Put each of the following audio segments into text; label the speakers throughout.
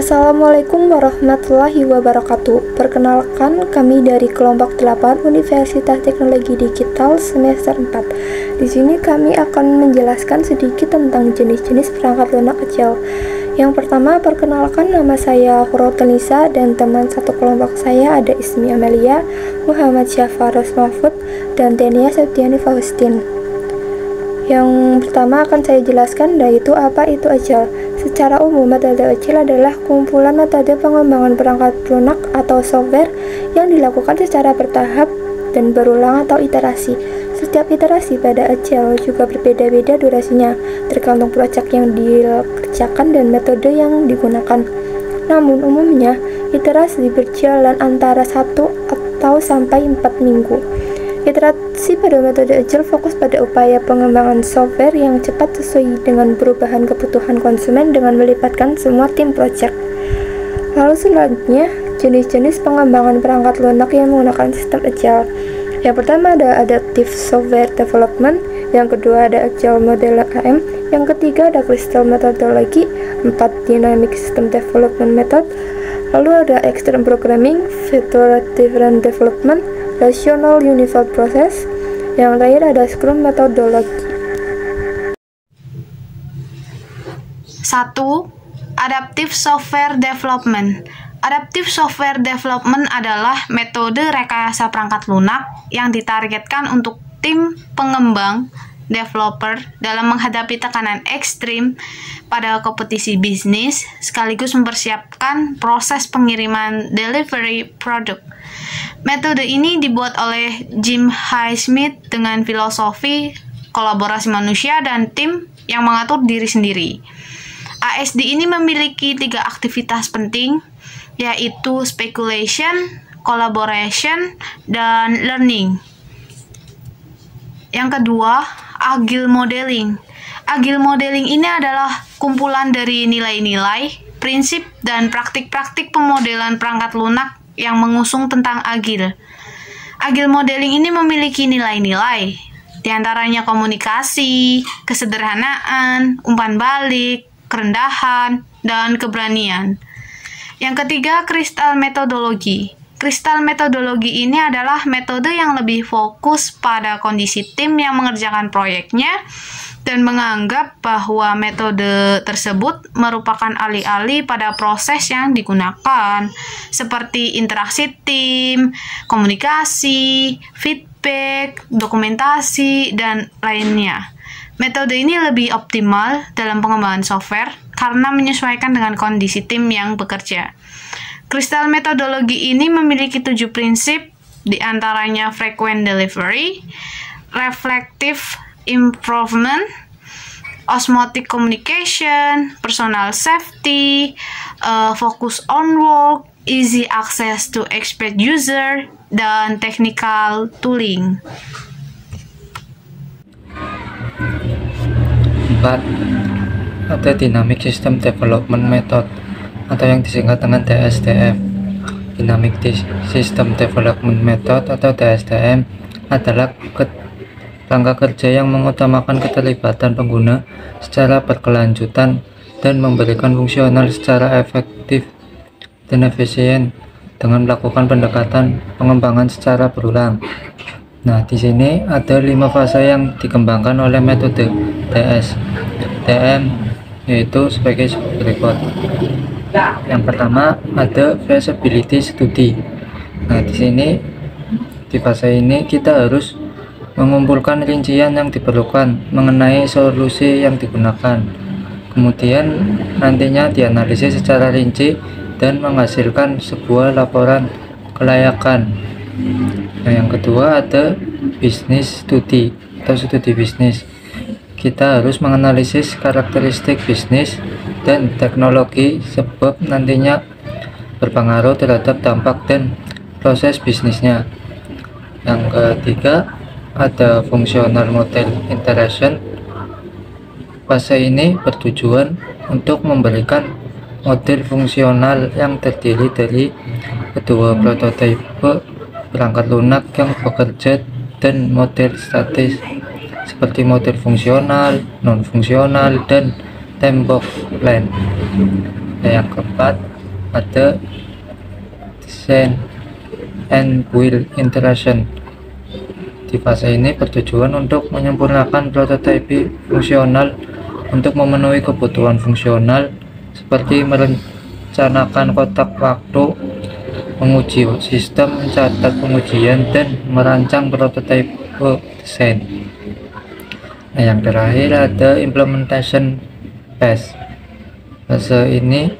Speaker 1: Assalamualaikum warahmatullahi wabarakatuh. Perkenalkan, kami dari kelompok 8 Universitas Teknologi Digital semester 4. Di sini kami akan menjelaskan sedikit tentang jenis-jenis perangkat lunak kecil. Yang pertama, perkenalkan, nama saya Khurautanisa dan teman satu kelompok saya ada Ismi Amelia, Muhammad Syafarus Mahfud, dan Tenia Septiani Faustin. Yang pertama akan saya jelaskan, yaitu apa itu Agile. Secara umum, metode Agile adalah kumpulan metode pengembangan perangkat lunak atau software yang dilakukan secara bertahap dan berulang atau iterasi. Setiap iterasi pada Agile juga berbeda-beda durasinya, tergantung proyek yang dikerjakan dan metode yang digunakan. Namun umumnya, iterasi berjalan antara 1 atau sampai 4 minggu. Iterasi pada metode Agile fokus pada upaya pengembangan software yang cepat sesuai dengan perubahan kebutuhan konsumen dengan melibatkan semua tim proyek. Lalu selanjutnya, jenis-jenis pengembangan perangkat lunak yang menggunakan sistem Agile. Yang pertama ada Adaptive Software Development, yang kedua ada Agile Model AM, yang ketiga ada Crystal Methodology, 4 Dynamic System Development Method, lalu ada Extreme Programming, Vector Different Development, Rational Unified Process, yang terakhir ada Scrum Methodology.
Speaker 2: 1. Adaptive Software Development. Adaptive Software Development adalah metode rekayasa perangkat lunak yang ditargetkan untuk tim pengembang developer dalam menghadapi tekanan ekstrim pada kompetisi bisnis sekaligus mempersiapkan proses pengiriman delivery produk. Metode ini dibuat oleh Jim Highsmith dengan filosofi kolaborasi manusia dan tim yang mengatur diri sendiri. ASD ini memiliki 3 aktivitas penting, yaitu speculation, collaboration, dan learning. Yang kedua, Agile Modeling. Agile Modeling ini adalah kumpulan dari nilai-nilai, prinsip, dan praktik-praktik pemodelan perangkat lunak yang mengusung tentang Agile. Agile Modeling ini memiliki nilai-nilai, diantaranya komunikasi, kesederhanaan, umpan balik, kerendahan, dan keberanian. Yang ketiga, Crystal Methodology. Crystal Methodology ini adalah metode yang lebih fokus pada kondisi tim yang mengerjakan proyeknya dan menganggap bahwa metode tersebut merupakan alih-alih pada proses yang digunakan, seperti interaksi tim, komunikasi, feedback, dokumentasi, dan lainnya. Metode ini lebih optimal dalam pengembangan software karena menyesuaikan dengan kondisi tim yang bekerja. Crystal Methodology ini memiliki 7 prinsip, diantaranya frequent delivery, reflective improvement, osmotic communication, personal safety, focus on work, easy access to expert user, dan technical tooling.
Speaker 3: 4. Ada Dynamic System Development Method atau yang disingkat dengan DSDM. Dynamic System Development Method atau DSDM adalah langkah kerja yang mengutamakan keterlibatan pengguna secara berkelanjutan dan memberikan fungsional secara efektif dan efisien dengan melakukan pendekatan pengembangan secara berulang. Nah, di sini ada 5 fase yang dikembangkan oleh metode DSDM, yaitu sebagai berikut. Yang pertama ada feasibility study. Nah, di sini di fase ini kita harus mengumpulkan rincian yang diperlukan mengenai solusi yang digunakan. Kemudian nantinya dianalisis secara rinci dan menghasilkan sebuah laporan kelayakan. Nah, yang kedua ada business study atau studi bisnis. Kita harus menganalisis karakteristik bisnis dan teknologi sebab nantinya berpengaruh terhadap dampak dan proses bisnisnya. Yang ketiga ada functional model interaction. Fase ini bertujuan untuk memberikan model fungsional yang terdiri dari kedua prototipe perangkat lunak yang bekerja dan model statis seperti model fungsional, non-fungsional, dan tembok plan. Yang keempat ada design and build iteration. Di fase ini bertujuan untuk menyempurnakan prototipe fungsional untuk memenuhi kebutuhan fungsional seperti merencanakan kotak waktu, menguji sistem, mencatat pengujian, dan merancang prototipe desain. Nah, yang terakhir ada implementation phase. Fase ini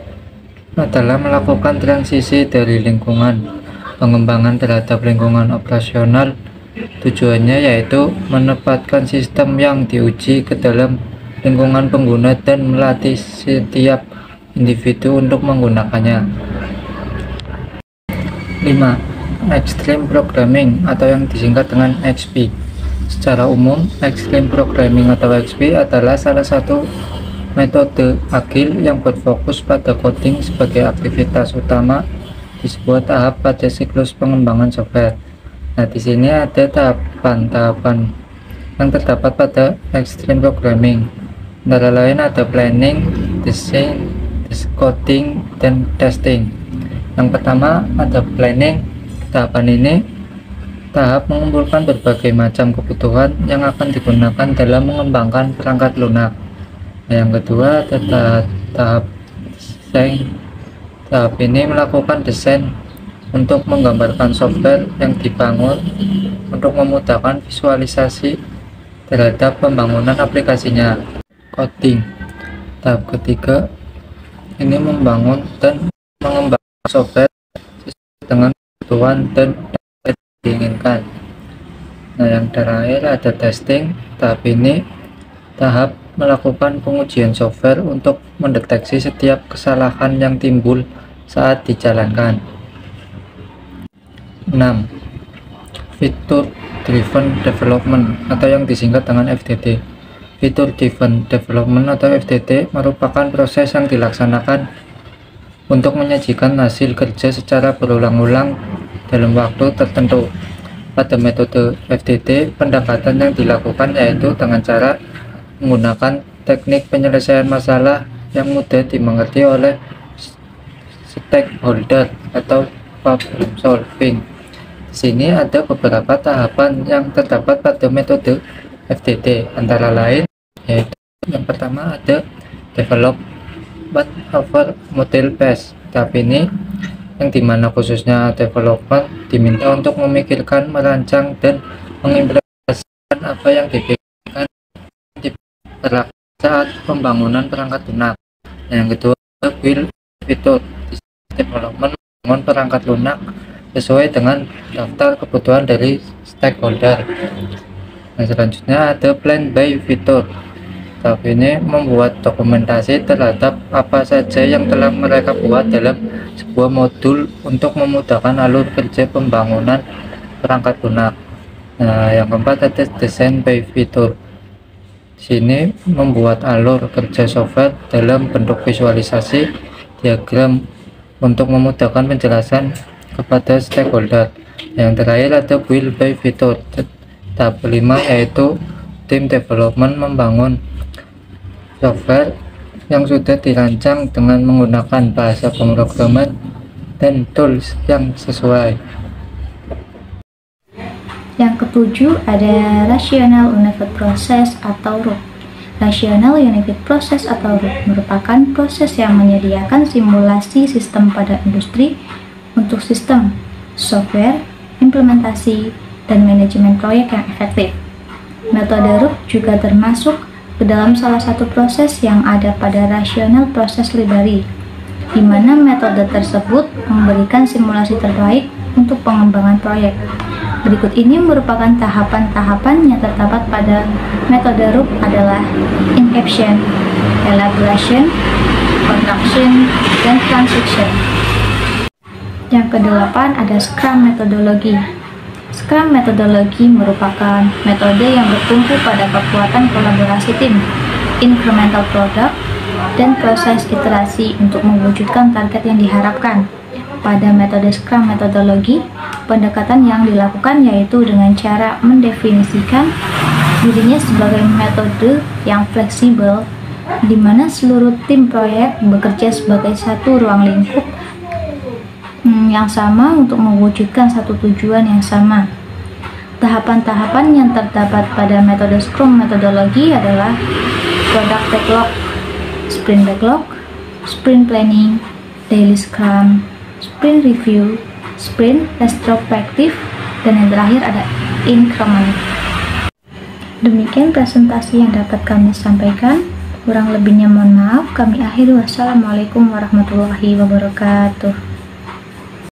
Speaker 3: adalah melakukan transisi dari lingkungan pengembangan terhadap lingkungan operasional. Tujuannya yaitu menempatkan sistem yang diuji ke dalam lingkungan pengguna dan melatih setiap individu untuk menggunakannya. 5. Extreme Programming atau yang disingkat dengan XP. Secara umum, Extreme Programming atau XP adalah salah satu metode agil yang berfokus pada coding sebagai aktivitas utama di sebuah tahap pada siklus pengembangan software. Nah, di sini ada tahapan-tahapan yang terdapat pada Extreme Programming. Antara lain ada planning, design, coding, dan testing. Yang pertama ada planning. Tahapan ini tahap mengumpulkan berbagai macam kebutuhan yang akan digunakan dalam mengembangkan perangkat lunak. Nah, yang kedua ada tahap design. Tahap ini melakukan desain untuk menggambarkan software yang dibangun untuk memudahkan visualisasi terhadap pembangunan aplikasinya. Coding. Tahap ketiga ini membangun dan mengembangkan software sesuai dengan kebutuhan dan diinginkan. Nah, yang terakhir ada testing. Tahap ini tahap melakukan pengujian software untuk mendeteksi setiap kesalahan yang timbul saat dijalankan. 6. Feature Driven Development atau yang disingkat dengan FDD. Feature Driven Development atau FDD merupakan proses yang dilaksanakan untuk menyajikan hasil kerja secara berulang-ulang dalam waktu tertentu. Pada metode FDD, pendekatan yang dilakukan yaitu dengan cara menggunakan teknik penyelesaian masalah yang mudah dimengerti oleh stakeholder atau problem solving. Di sini ada beberapa tahapan yang terdapat pada metode FDD, antara lain yaitu yang pertama ada development over model phase. Tahap ini yang dimana khususnya developer diminta untuk memikirkan, merancang, dan mengimplementasikan apa yang dipikirkan saat pembangunan perangkat lunak. Yang kedua, build feature. Development membangun perangkat lunak sesuai dengan daftar kebutuhan dari stakeholder. Nah, selanjutnya ada plan by feature. Tahap ini membuat dokumentasi terhadap apa saja yang telah mereka buat dalam sebuah modul untuk memudahkan alur kerja pembangunan perangkat lunak. Nah, yang keempat ada design by feature. Sini membuat alur kerja software dalam bentuk visualisasi diagram untuk memudahkan penjelasan kepada stakeholder. Yang terakhir ada build by feature. Tahap kelima yaitu tim development membangun software yang sudah dirancang dengan menggunakan bahasa pemrograman dan tools yang sesuai.
Speaker 4: Yang ketujuh ada Rational Unified Process atau RUP. Rational Unified Process atau RUP merupakan proses yang menyediakan simulasi sistem pada industri untuk sistem, software, implementasi, dan manajemen proyek yang efektif. Metode RUP juga termasuk ke dalam salah satu proses yang ada pada Rational Process Library, di mana metode tersebut memberikan simulasi terbaik untuk pengembangan proyek. Berikut ini merupakan tahapan-tahapan yang terdapat pada metode RUP adalah inception, elaboration, construction, dan transition. Yang kedelapan ada Scrum metodologi. Scrum metodologi merupakan metode yang bertumpu pada kekuatan kolaborasi tim, incremental product, dan proses iterasi untuk mewujudkan target yang diharapkan. Pada metode Scrum metodologi, pendekatan yang dilakukan yaitu dengan cara mendefinisikan dirinya sebagai metode yang fleksibel, di mana seluruh tim proyek bekerja sebagai satu ruang lingkup yang sama untuk mewujudkan satu tujuan yang sama. Tahapan-tahapan yang terdapat pada metode Scrum metodologi adalah Product Backlog, Sprint Backlog, Sprint Planning, Daily Scrum, Sprint Review, Sprint Retrospective, dan yang terakhir ada Increment. Demikian presentasi yang dapat kami sampaikan. Kurang lebihnya mohon maaf. Kami akhiri. Wassalamualaikum warahmatullahi wabarakatuh.